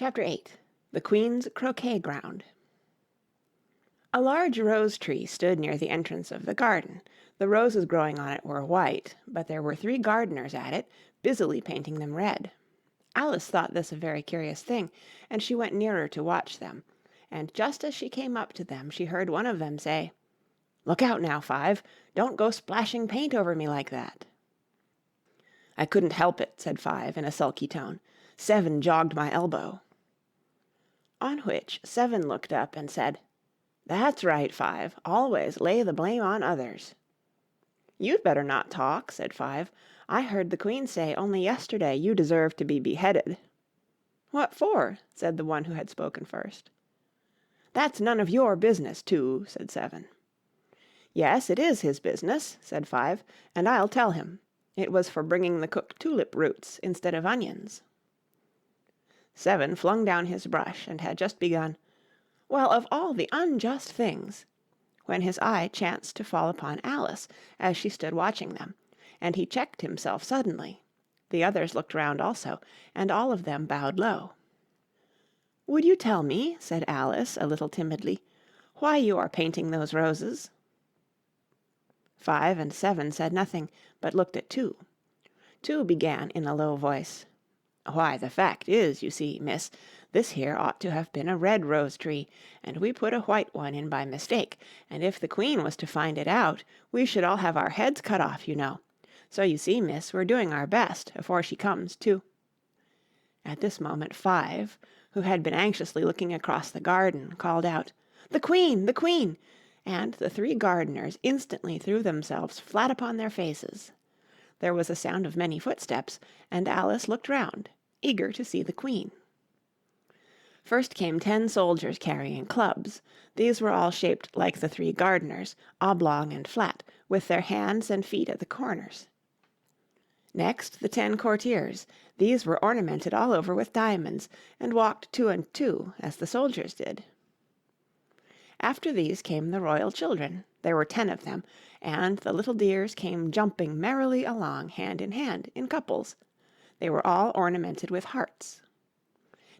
Chapter 8. The Queen's Croquet Ground. A large rose tree stood near the entrance of the garden. The roses growing on it were white, but there were 3 gardeners at it, busily painting them red. Alice thought this a very curious thing, and she went nearer to watch them. And just as she came up to them, she heard one of them say, "Look out now, Five! Don't go splashing paint over me like that." "I couldn't help it," said Five in a sulky tone. "Seven jogged my elbow." On which Seven looked up and said, "That's right, Five. Always lay the blame on others." "You'd better not talk," said Five. "I heard the Queen say only yesterday you deserved to be beheaded." "What for?" said the one who had spoken first. "That's none of your business, Two," said Seven. "Yes, it is his business," said Five, "and I'll tell him. It was for bringing the cooked tulip roots instead of onions." Seven flung down his brush and had just begun, "Well, of all the unjust things," when his eye chanced to fall upon Alice as she stood watching them, and he checked himself suddenly. The others looked round also, and all of them bowed low. "Would you tell me," said Alice a little timidly, "why you are painting those roses?" Five and Seven said nothing, but looked at Two. Two began in a low voice, "Why, the fact is, you see, miss, this here ought to have been a red rose tree, and we put a white one in by mistake, and if the Queen was to find it out, we should all have our heads cut off, you know. So you see, miss, we're doing our best, afore she comes to." At this moment Five, who had been anxiously looking across the garden, called out, "The Queen! The Queen!" and the 3 gardeners instantly threw themselves flat upon their faces. There was a sound of many footsteps, and Alice looked round, eager to see the Queen. First came 10 soldiers carrying clubs. These were all shaped like the 3 gardeners, oblong and flat, with their hands and feet at the corners. Next the 10 courtiers. These were ornamented all over with diamonds, and walked 2 and 2, as the soldiers did. After these came the royal children. There were 10 of them, and the little dears came jumping merrily along hand in hand, in couples. They were all ornamented with hearts.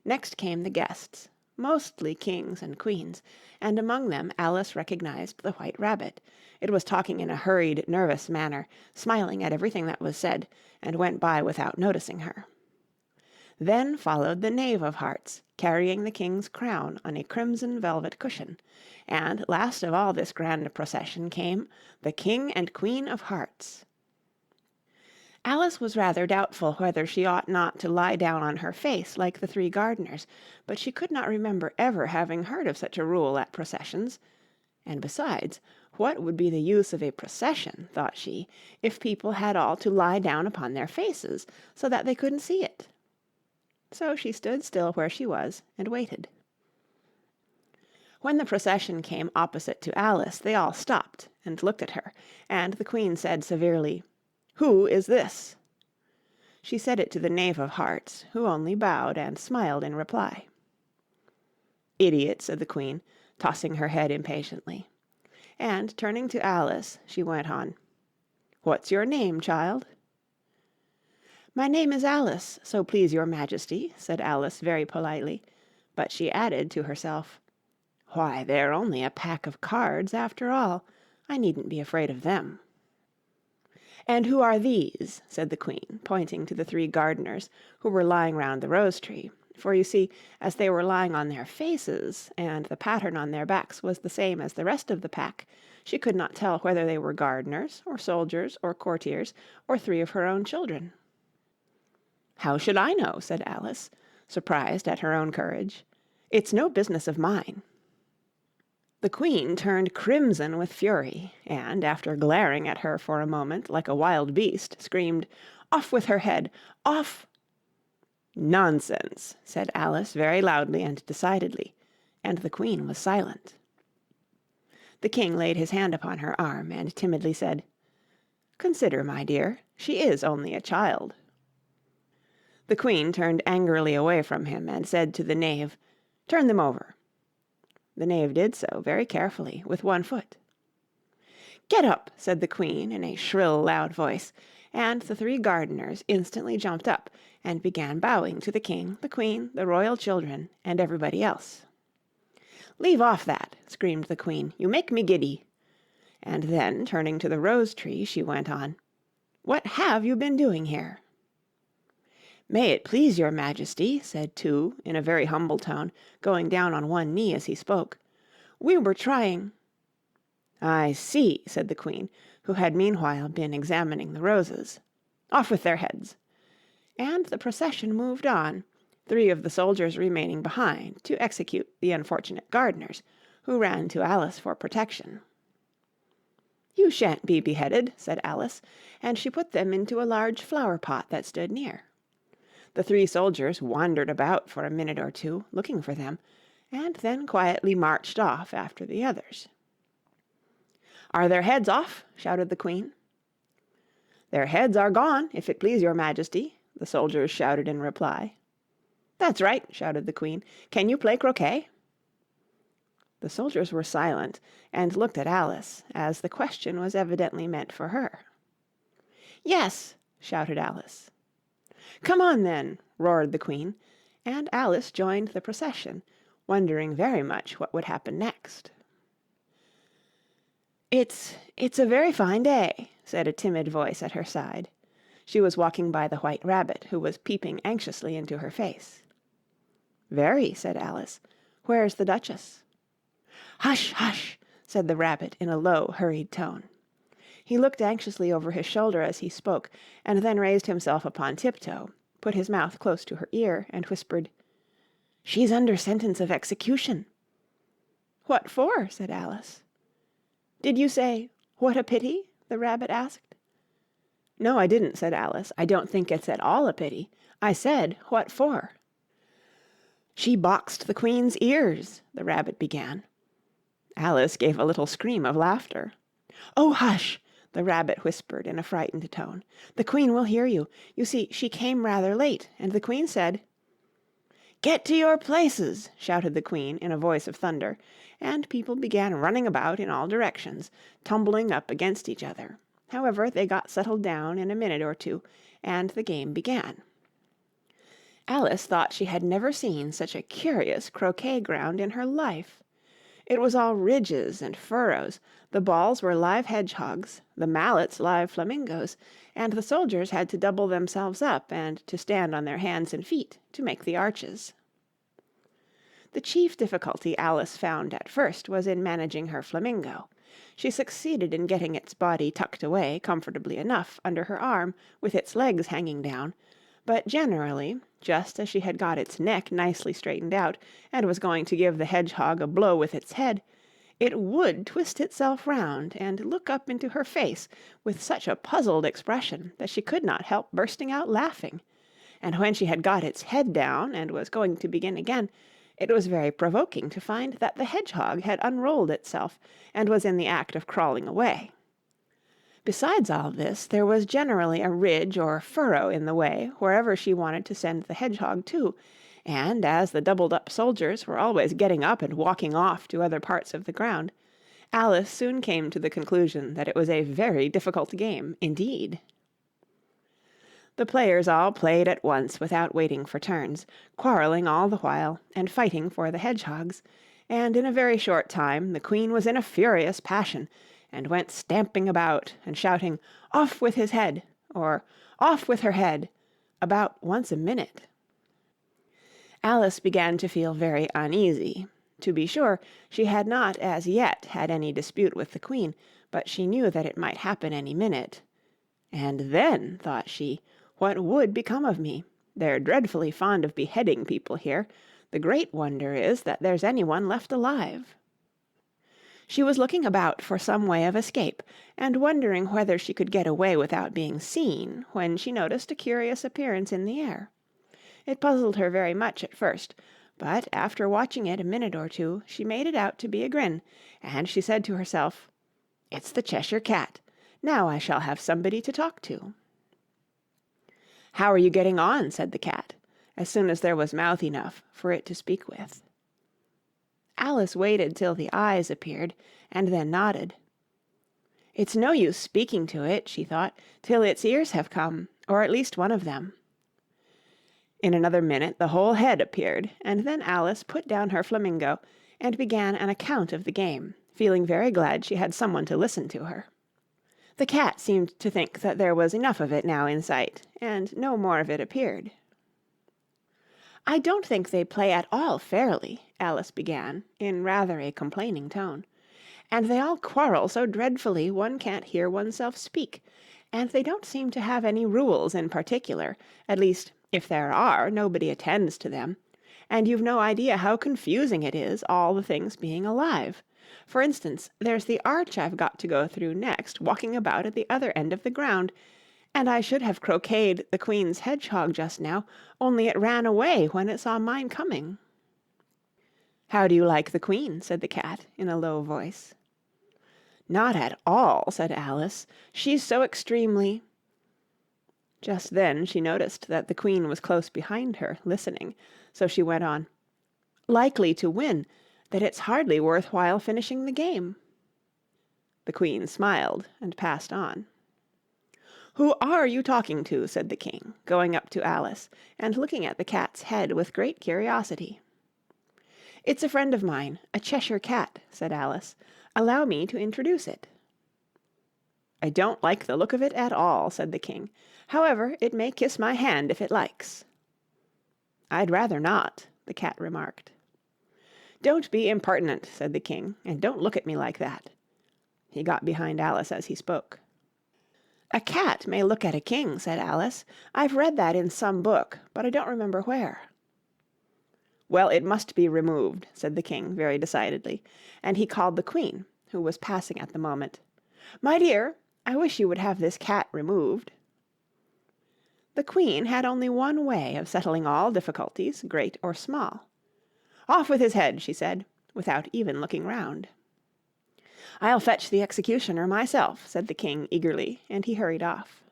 Next came the guests, mostly kings and queens, and among them Alice recognized the White Rabbit. It was talking in a hurried, nervous manner, smiling at everything that was said, and went by without noticing her. Then followed the Knave of Hearts, carrying the king's crown on a crimson velvet cushion, and last of all this grand procession came the King and Queen of Hearts. Alice was rather doubtful whether she ought not to lie down on her face like the 3 gardeners, but she could not remember ever having heard of such a rule at processions. And besides, what would be the use of a procession, thought she, if people had all to lie down upon their faces, so that they couldn't see it? So she stood still where she was and waited. When the procession came opposite to Alice, they all stopped and looked at her, and the Queen said severely, "Who is this?" She said it to the Knave of Hearts, who only bowed and smiled in reply. "Idiot," said the Queen, tossing her head impatiently. And turning to Alice, she went on, "What's your name, child?" "My name is Alice, so please your Majesty," said Alice very politely, but she added to herself, "Why, they're only a pack of cards after all. I needn't be afraid of them." "And who are these?" said the Queen, pointing to the 3 gardeners who were lying round the rose tree, for you see, as they were lying on their faces, and the pattern on their backs was the same as the rest of the pack, she could not tell whether they were gardeners, or soldiers, or courtiers, or 3 of her own children. "How should I know?" said Alice, surprised at her own courage. "It's no business of mine." The Queen turned crimson with fury, and, after glaring at her for a moment like a wild beast, screamed, "Off with her head! Off!" "Nonsense!" said Alice very loudly and decidedly, and the Queen was silent. The King laid his hand upon her arm, and timidly said, "Consider, my dear, she is only a child." The Queen turned angrily away from him, and said to the Knave, "Turn them over." The Knave did so, very carefully, with one foot. "Get up!" said the Queen in a shrill, loud voice, and the 3 gardeners instantly jumped up and began bowing to the king, the queen, the royal children, and everybody else. "Leave off that," screamed the queen, "you make me giddy." And then, turning to the rose tree, she went on, "What have you been doing here?" "May it please your majesty," said Two, in a very humble tone, going down on one knee as he spoke, "we were trying—" "I see," said the queen, who had meanwhile been examining the roses. "Off with their heads." And the procession moved on, 3 of the soldiers remaining behind to execute the unfortunate gardeners, who ran to Alice for protection. "You shan't be beheaded," said Alice, and she put them into a large flower-pot that stood near. The 3 soldiers wandered about for a minute or two, looking for them, and then quietly marched off after the others. "Are their heads off?" shouted the queen. "Their heads are gone, if it please your majesty," the soldiers shouted in reply. "That's right," shouted the queen. "Can you play croquet?" The soldiers were silent, and looked at Alice, as the question was evidently meant for her. "Yes," shouted Alice. "Come on, then," roared the queen, and Alice joined the procession, wondering very much what would happen next. It's a very fine day," said a timid voice at her side. She was walking by the White Rabbit, who was peeping anxiously into her face. "Very," said Alice. "Where's the Duchess?" "Hush, hush!" said the Rabbit in a low, hurried tone. He looked anxiously over his shoulder as he spoke, and then raised himself upon tiptoe, put his mouth close to her ear, and whispered, "She's under sentence of execution." "What for?" said Alice. "Did you say, 'What a pity'?" the Rabbit asked. "No, I didn't," said Alice. "I don't think it's at all a pity. I said, 'What for?'" "She boxed the Queen's ears," the Rabbit began. Alice gave a little scream of laughter. "Oh, hush!" the Rabbit whispered in a frightened tone. "The Queen will hear you. You see, she came rather late, and the Queen said—" "Get to your places!" shouted the Queen in a voice of thunder, and people began running about in all directions, tumbling up against each other. However, they got settled down in a minute or two, and the game began. Alice thought she had never seen such a curious croquet ground in her life. It was all ridges and furrows, the balls were live hedgehogs, the mallets live flamingos, and the soldiers had to double themselves up and to stand on their hands and feet to make the arches. The chief difficulty Alice found at first was in managing her flamingo. She succeeded in getting its body tucked away comfortably enough under her arm with its legs hanging down, but generally, just as she had got its neck nicely straightened out and was going to give the hedgehog a blow with its head, it would twist itself round and look up into her face with such a puzzled expression that she could not help bursting out laughing, and when she had got its head down and was going to begin again, it was very provoking to find that the hedgehog had unrolled itself and was in the act of crawling away. Besides all this, there was generally a ridge or furrow in the way wherever she wanted to send the hedgehog to, and as the doubled-up soldiers were always getting up and walking off to other parts of the ground, Alice soon came to the conclusion that it was a very difficult game indeed. The players all played at once without waiting for turns, quarrelling all the while, and fighting for the hedgehogs, and in a very short time the Queen was in a furious passion, and went stamping about and shouting, "Off with his head!" or "Off with her head!" about once a minute. Alice began to feel very uneasy. To be sure, she had not as yet had any dispute with the Queen, but she knew that it might happen any minute. "And then," thought she, "what would become of me? They're dreadfully fond of beheading people here. The great wonder is that there's any one left alive." She was looking about for some way of escape, and wondering whether she could get away without being seen, when she noticed a curious appearance in the air. It puzzled her very much at first, but after watching it a minute or two, she made it out to be a grin, and she said to herself, "It's the Cheshire Cat. Now I shall have somebody to talk to." "How are you getting on?" said the cat, as soon as there was mouth enough for it to speak with. Alice waited till the eyes appeared, and then nodded. "It's no use speaking to it," she thought, "till its ears have come, or at least one of them." In another minute the whole head appeared, and then Alice put down her flamingo and began an account of the game, feeling very glad she had someone to listen to her. The cat seemed to think that there was enough of it now in sight, and no more of it appeared. "I don't think they play at all fairly," Alice began, in rather a complaining tone. "And they all quarrel so dreadfully one can't hear oneself speak. And they don't seem to have any rules in particular. At least, if there are, nobody attends to them. And you've no idea how confusing it is, all the things being alive. For instance, there's the arch I've got to go through next, walking about at the other end of the ground, and I should have croqueted the Queen's hedgehog just now, only it ran away when it saw mine coming." "How do you like the Queen?" said the cat, in a low voice. "Not at all," said Alice. "She's so extremely—" Just then she noticed that the Queen was close behind her, listening, so she went on, "likely to win, that it's hardly worth while finishing the game." The Queen smiled and passed on. "Who are you talking to?" said the King, going up to Alice and looking at the cat's head with great curiosity. "It's a friend of mine, a Cheshire cat," said Alice. "Allow me to introduce it." "I don't like the look of it at all," said the King. "However, it may kiss my hand if it likes." "I'd rather not," the cat remarked. "Don't be impertinent," said the King, "and don't look at me like that." He got behind Alice as he spoke. "A cat may look at a king," said Alice. "I've read that in some book, but I don't remember where." "Well, it must be removed," said the King very decidedly, and he called the Queen, who was passing at the moment. "My dear, I wish you would have this cat removed." The Queen had only one way of settling all difficulties, great or small. "Off with his head," she said, without even looking round. "I'll fetch the executioner myself," said the King eagerly, and he hurried off.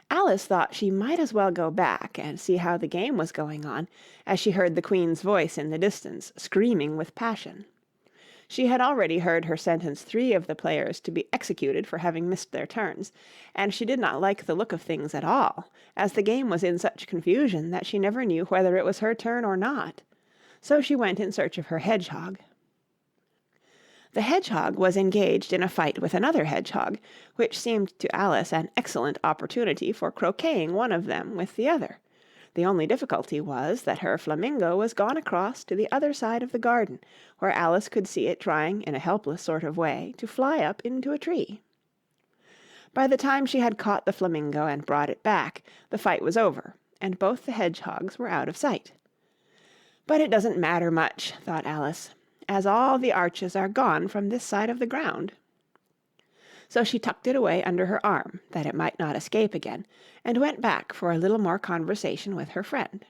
Alice thought she might as well go back and see how the game was going on, as she heard the Queen's voice in the distance, screaming with passion. She had already heard her sentence 3 of the players to be executed for having missed their turns, and she did not like the look of things at all, as the game was in such confusion that she never knew whether it was her turn or not. So she went in search of her hedgehog. The hedgehog was engaged in a fight with another hedgehog, which seemed to Alice an excellent opportunity for croqueting one of them with the other. The only difficulty was that her flamingo was gone across to the other side of the garden, where Alice could see it trying in a helpless sort of way to fly up into a tree. By the time she had caught the flamingo and brought it back, the fight was over, and both the hedgehogs were out of sight. "But it doesn't matter much," thought Alice, "as all the arches are gone from this side of the ground." So she tucked it away under her arm, that it might not escape again, and went back for a little more conversation with her friend.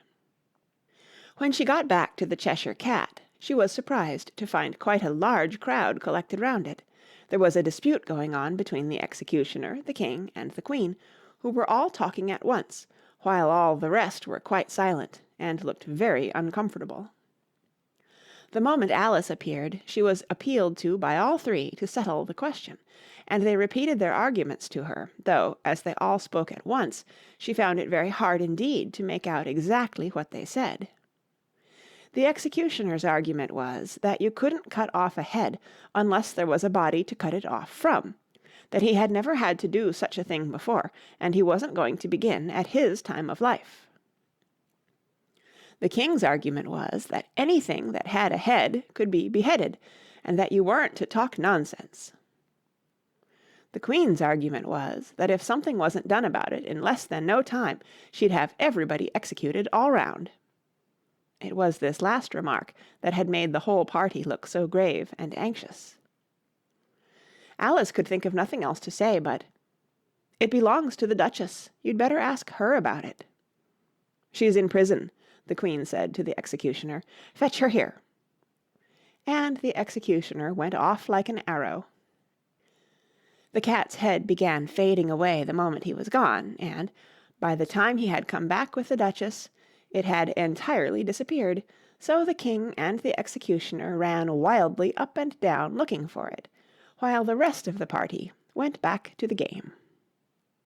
When she got back to the Cheshire Cat, she was surprised to find quite a large crowd collected round it. There was a dispute going on between the executioner, the King, and the Queen, who were all talking at once, while all the rest were quite silent, and looked very uncomfortable. The moment Alice appeared, she was appealed to by all 3 to settle the question, and they repeated their arguments to her, though, as they all spoke at once, she found it very hard indeed to make out exactly what they said. The executioner's argument was that you couldn't cut off a head unless there was a body to cut it off from, that he had never had to do such a thing before, and he wasn't going to begin at his time of life. The King's argument was that anything that had a head could be beheaded, and that you weren't to talk nonsense. The Queen's argument was that if something wasn't done about it in less than no time, she'd have everybody executed all round. It was this last remark that had made the whole party look so grave and anxious. Alice could think of nothing else to say but, "It belongs to the Duchess. You'd better ask her about it." "She's in prison," the Queen said to the executioner. "Fetch her here." And the executioner went off like an arrow. The cat's head began fading away the moment he was gone, and, by the time he had come back with the Duchess, it had entirely disappeared, so the King and the executioner ran wildly up and down looking for it, while the rest of the party went back to the game.